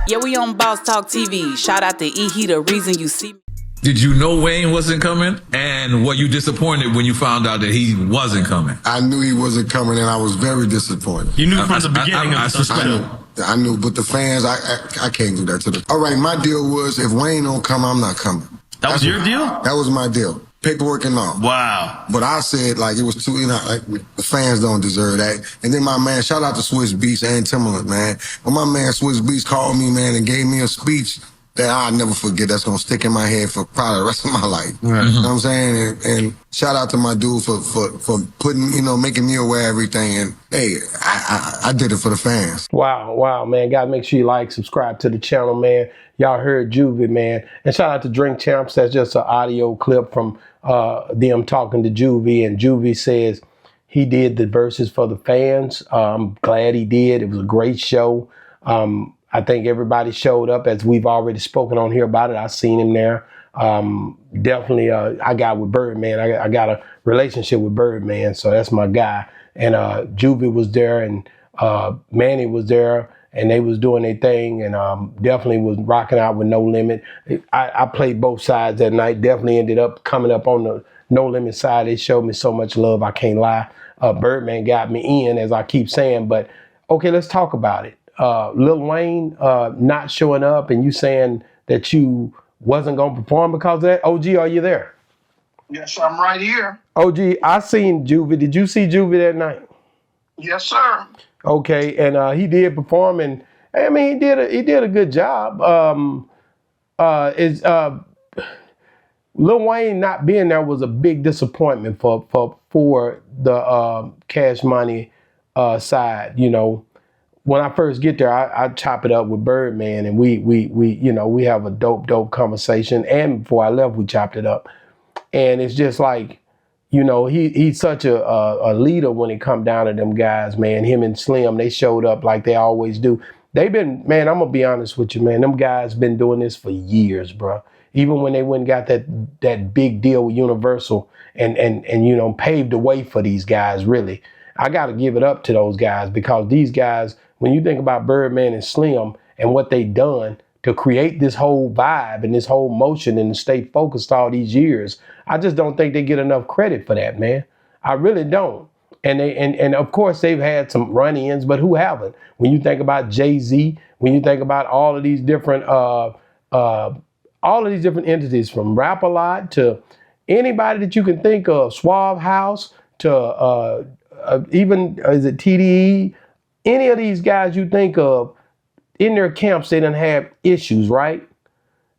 Yeah, we on Boss Talk TV. Shout out to E. He the reason you see me. Did you know Wayne wasn't coming? And were you disappointed when you found out that he wasn't coming? I knew he wasn't coming, and I was very disappointed. You knew from the beginning of the I knew, but the fans, I can't do that to them. All right, my deal was if Wayne don't come, I'm not coming. That was your deal? That was my deal. Paperwork and all. Wow. But I said, like, it was too, like, the fans don't deserve that. And then my man, shout out to Swiss Beats and Timberland, man. When my man Swiss Beats called me, man, and gave me a speech that I'll never forget, that's gonna stick in my head for probably the rest of my life. Right. You know what I'm saying? And shout out to my dude for putting, making me aware of everything. And hey, I did it for the fans. Wow, man. Gotta make sure you like, subscribe to the channel, man. Y'all heard Juvie, man. And shout out to Drink Champs. That's just an audio clip from them talking to Juvie. And Juvie says he did the verses for the fans. I'm glad he did. It was a great show. I think everybody showed up, as we've already spoken on here about it. I seen him there. Definitely, I got with Birdman. I got a relationship with Birdman, so that's my guy. And Juvie was there, and Manny was there, and they was doing their thing, and definitely was rocking out with No Limit. I played both sides that night. Definitely ended up coming up on the No Limit side. They showed me so much love, I can't lie. Birdman got me in, as I keep saying. But okay, let's talk about it. Lil Wayne not showing up, and you saying that you wasn't going to perform because of that. OG, are you there? Yes, I'm right here. OG, I seen Juvie. Did you see Juvie that night? Yes, sir. Okay, and he did perform, and I mean he did a good job. Lil Wayne not being there was a big disappointment for the Cash Money side, When I first get there, I chop it up with Birdman, and we have a dope conversation. And before I left, we chopped it up. And it's just like, he's such a leader when it come down to them guys, man. Him and Slim, they showed up like they always do. They've been, man, I'm gonna be honest with you, man. Them guys been doing this for years, bro. Even when they went and got that big deal with Universal and paved the way for these guys, really. I got to give it up to those guys, because these guys, when you think about Birdman and Slim and what they done to create this whole vibe and this whole motion and to stay focused all these years, I just don't think they get enough credit for that, man. I really don't. And of course they've had some run-ins, but who haven't? When you think about Jay-Z, when you think about all of these different entities, from Rap-A-Lot to anybody that you can think of, Suave House to even, is it TDE? Any of these guys you think of, in their camps, they done have issues, right?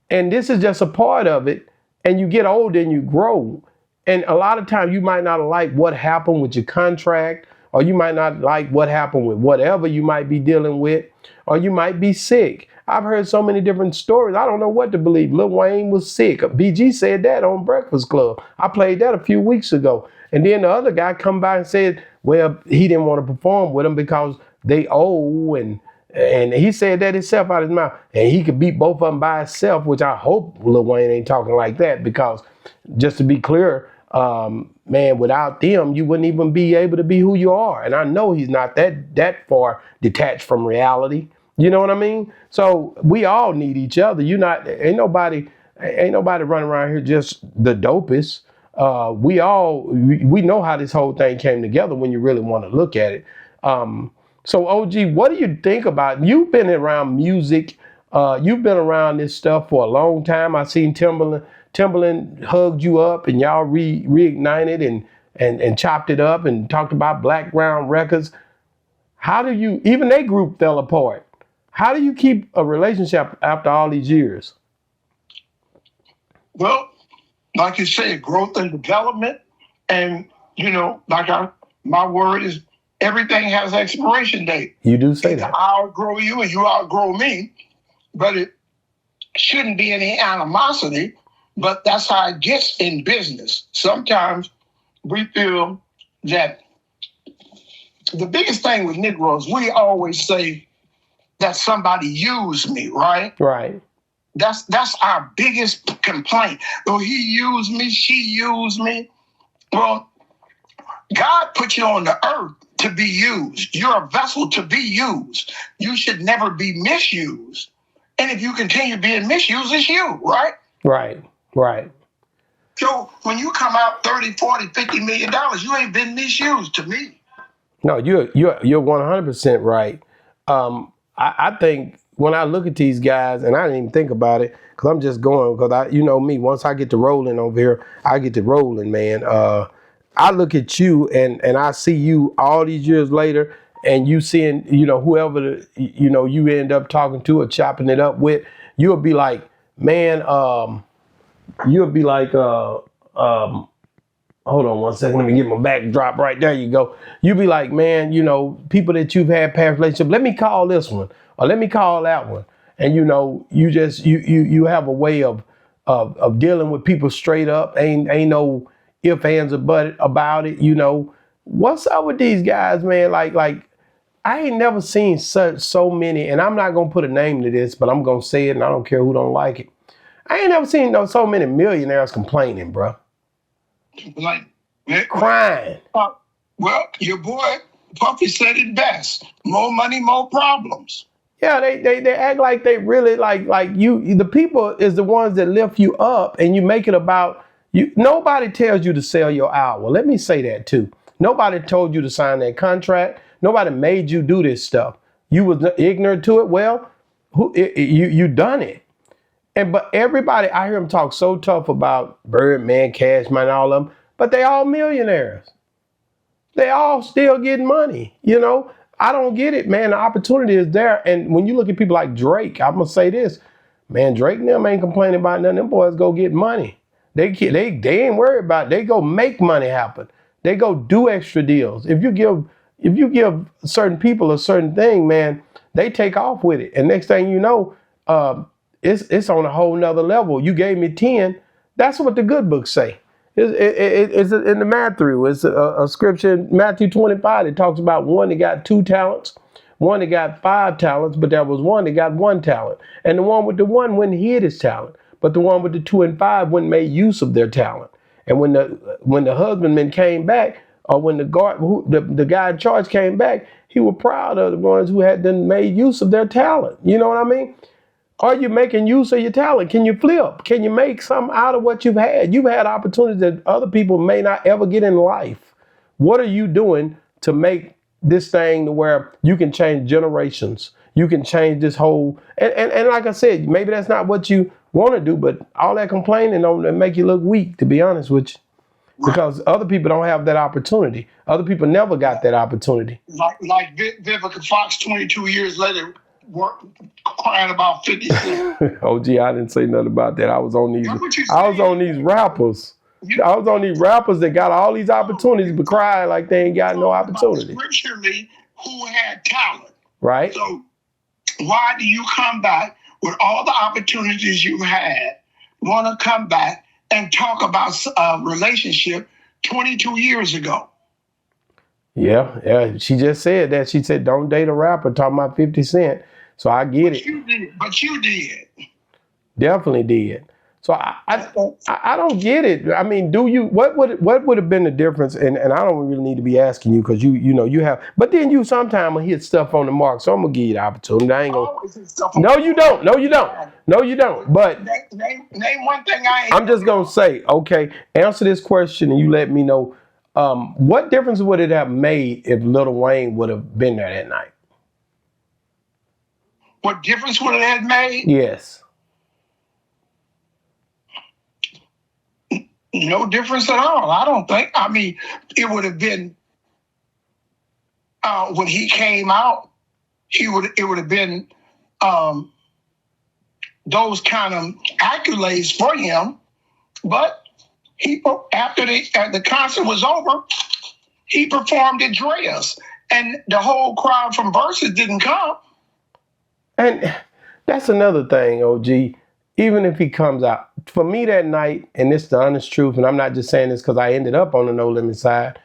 And this is just a part of it. And you get older and you grow. And a lot of times you might not like what happened with your contract, or you might not like what happened with whatever you might be dealing with, or you might be sick. I've heard so many different stories. I don't know what to believe. Lil Wayne was sick. BG said that on Breakfast Club. I played that a few weeks ago. And then the other guy come by and said, well, he didn't want to perform with him because they owe, and he said that himself out of his mouth. And he could beat both of them by himself, which I hope Lil Wayne ain't talking like that, because just to be clear, man, without them, you wouldn't even be able to be who you are. And I know he's not that far detached from reality. You know what I mean? So we all need each other. Ain't nobody running around here just the dopest. We know how this whole thing came together when you really want to look at it. So OG, what do you think about, you've been around music, you've been around this stuff for a long time. I seen Timberland hugged you up and y'all reignited and chopped it up and talked about Blackground Records. How do you, even their group fell apart. How do you keep a relationship after all these years? Well, like you said, growth and development. And, my word is, everything has an expiration date. You do say that. I outgrow you and you outgrow me, but it shouldn't be any animosity, but that's how it gets in business. Sometimes we feel that the biggest thing with Negroes, we always say that somebody used me, right? Right. That's our biggest complaint. Oh, he used me, she used me. Well, God put you on the earth to be used. You're a vessel to be used. You should never be misused. And if you continue being misused, it's you, right? Right. So when you come out 30, 40, $50 million, you ain't been misused to me. No, you're 100% right. I think when I look at these guys, and I didn't even think about it, because I'm just going, because you know me, once I get to rolling over here, I get to rolling, man. I look at you and I see you all these years later, and you seeing, you know, whoever, you know, you end up talking to or chopping it up with, you'll be like, man, you'll be like, hold on one second. Let me get my backdrop right there. You go. You be like, man, you know, people that you've had past relationship. Let me call this one, or let me call that one. And you know, you just you have a way of dealing with people straight up. Ain't no if, ands, or but about it. You know, what's up with these guys, man? Like I ain't never seen so many. And I'm not gonna put a name to this, but I'm gonna say it, and I don't care who don't like it. I ain't never seen so many millionaires complaining, bro. Like crying. Well, your boy Puffy said it best: more money, more problems. Yeah, they act like they really like you. The people is the ones that lift you up, and you make it about you. Nobody tells you to sell your hour. Let me say that too. Nobody told you to sign that contract. Nobody made you do this stuff. You was ignorant to it. Well, you done it. But everybody, I hear them talk so tough about Birdman, Cashman, all of them, but they all millionaires. They all still getting money. You know, I don't get it, man. The opportunity is there. And when you look at people like Drake, I'm going to say this, man, Drake and them ain't complaining about nothing. Them boys go get money. They ain't worried about it. They go make money happen. They go do extra deals. If you give certain people a certain thing, man, they take off with it. And next thing you know, it's on a whole nother level. You gave me 10. That's what the good books say. It's in the Matthew. It's a scripture in Matthew 25 that talks about one that got 2 talents, one that got 5 talents, but there was one that got 1 talent. And the one with the 1 wouldn't hid his talent, but the one with the 2 and 5 wouldn't make use of their talent. And when the husbandman came back, or when the guy in charge came back, he was proud of the ones who had then made use of their talent. You know what I mean? Are you making use of your talent? Can you flip? Can you make something out of what you've had? You've had opportunities that other people may not ever get in life. What are you doing to make this thing to where you can change generations? You can change this whole, and like I said, maybe that's not what you want to do, but all that complaining don't make you look weak, to be honest with you. Because other people don't have that opportunity. Other people never got that opportunity. Like Vivica Fox 22 years later, crying about 50 cents. Oh, gee, I didn't say nothing about that. I was on these rappers. I was on these rappers that got all these opportunities but crying like they ain't got no opportunity. Scripturally, who had talent. Right. So why do you come back with all the opportunities you had, want to come back and talk about a relationship 22 years ago? Yeah. She just said that. She said, don't date a rapper talking about 50 Cent. So I get it. But you did. Definitely did. So I don't get it. I mean, do you? What would have been the difference? And I don't really need to be asking you because you know you have. But then you sometimes hit stuff on the mark. So I'm gonna give you the opportunity. I ain't gonna. No, you don't. No, you don't. No, you don't. But name one thing I ain't. I'm just gonna say, okay, answer this question and you let me know. What difference would it have made if Lil Wayne would have been there that night? What difference would it have made? Yes. No difference at all. I don't think. I mean, it would have been when he came out. It would have been those kind of accolades for him. But after the concert was over, he performed at Drea's, and the whole crowd from Versus didn't come. And that's another thing, OG. Even if he comes out, for me that night, and it's the honest truth, and I'm not just saying this because I ended up on the No Limit side,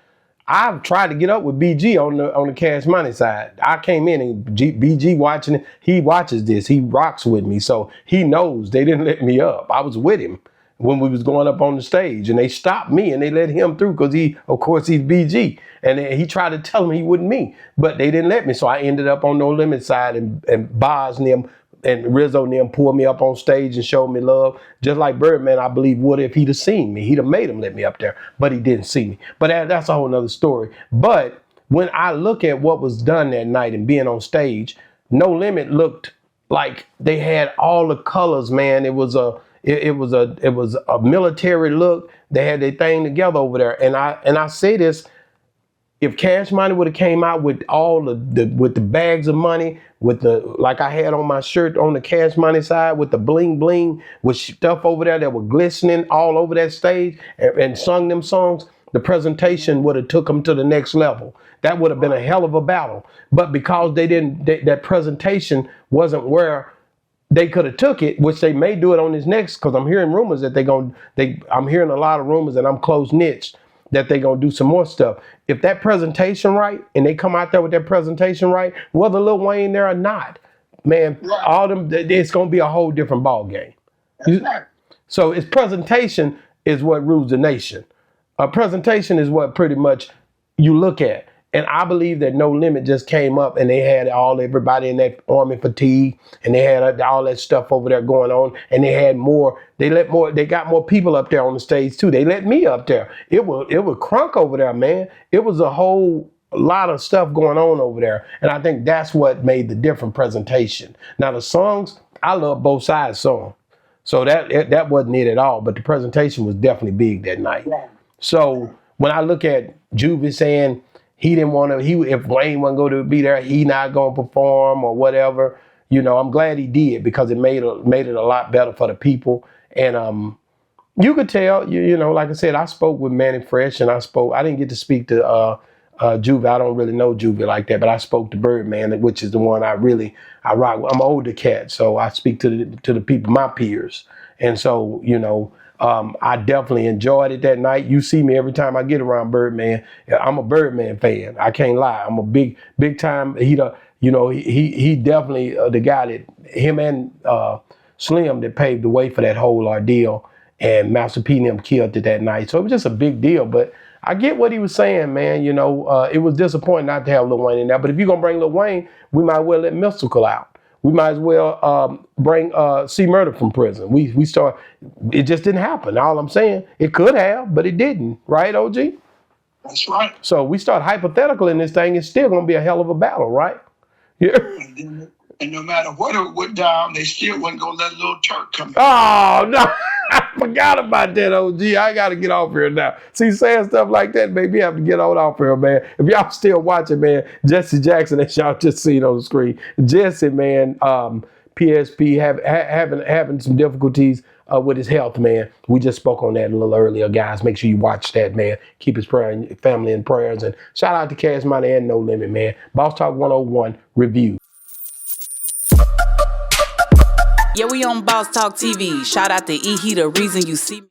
I've tried to get up with BG on the Cash Money side. I came in and BG watching it. He watches this. He rocks with me, so he knows they didn't let me up. I was with him when we was going up on the stage, and they stopped me and they let him through because of course, he's BG. And he tried to tell me he wouldn't me, but they didn't let me. So I ended up on No Limit side, and Boz and them and Rizzo and them pulled me up on stage and showed me love. Just like Birdman, I believe would if he'd have seen me. He'd have made him let me up there, but he didn't see me. But that's a whole nother story. But when I look at what was done that night and being on stage, No Limit looked like they had all the colors, man. It was a military look. They had their thing together over there. And I say this, if Cash Money would have came out with all with the bags of money, with the, like I had on my shirt on the Cash Money side, with the bling bling, with stuff over there that were glistening all over that stage, and sung them songs, the presentation would have took them to the next level. That would have been a hell of a battle. But because that presentation wasn't where they could have took it, which they may do it on this next, because I'm hearing rumors that I'm hearing a lot of rumors, and I'm close knit that they're going to do some more stuff. If that presentation right, and they come out there with that presentation right, whether Lil Wayne there or not, man, all them, it's going to be a whole different ball game. Right. So its presentation is what rules the nation. A presentation is what pretty much you look at. And I believe that No Limit just came up and they had everybody in that army fatigue, and they had all that stuff over there going on, and they got more people up there on the stage too. They let me up there. It was crunk over there, man. It was a whole lot of stuff going on over there. And I think that's what made the different presentation. Now the songs, I love both sides songs. So that wasn't it at all, but the presentation was definitely big that night. Yeah. So when I look at Juvie saying he didn't want to, if Wayne wasn't going to be there, he not going to perform or whatever, I'm glad he did, because it made it a lot better for the people. And you could tell, like I said, I spoke with Manny Fresh, and I didn't get to speak to Juvie. I don't really know Juvie like that, but I spoke to Birdman, which is the one I rock with. I'm an older cat, so I speak to the people, my peers. And so, I definitely enjoyed it that night. You see me every time I get around Birdman. I'm a Birdman fan. I can't lie. I'm a big time. He definitely the guy that him and Slim that paved the way for that whole ordeal. And Master P and them killed it that night. So it was just a big deal. But I get what he was saying, man. It was disappointing not to have Lil Wayne in there. But if you're gonna bring Lil Wayne, we might well let Mystical out. We might as well bring C Murder from prison. It just didn't happen. All I'm saying, it could have, but it didn't. Right, OG? That's right. So we start hypothetical in this thing, it's still going to be a hell of a battle, right? Yeah. And no matter what it went down, they still wasn't going to let Lil Turk come in. Oh, no. I forgot about that, OG. I got to get off here now. See, saying stuff like that made me have to get on off here, man. If y'all still watching, man, Jesse Jackson, that y'all just seen on the screen. Jesse, man, PSP having some difficulties with his health, man. We just spoke on that a little earlier, guys. Make sure you watch that, man. Keep his family in prayers. And shout out to Cash Money and No Limit, man. Boss Talk 101 review. Yeah, we on Boss Talk TV. Shout out to E. He the reason you see me.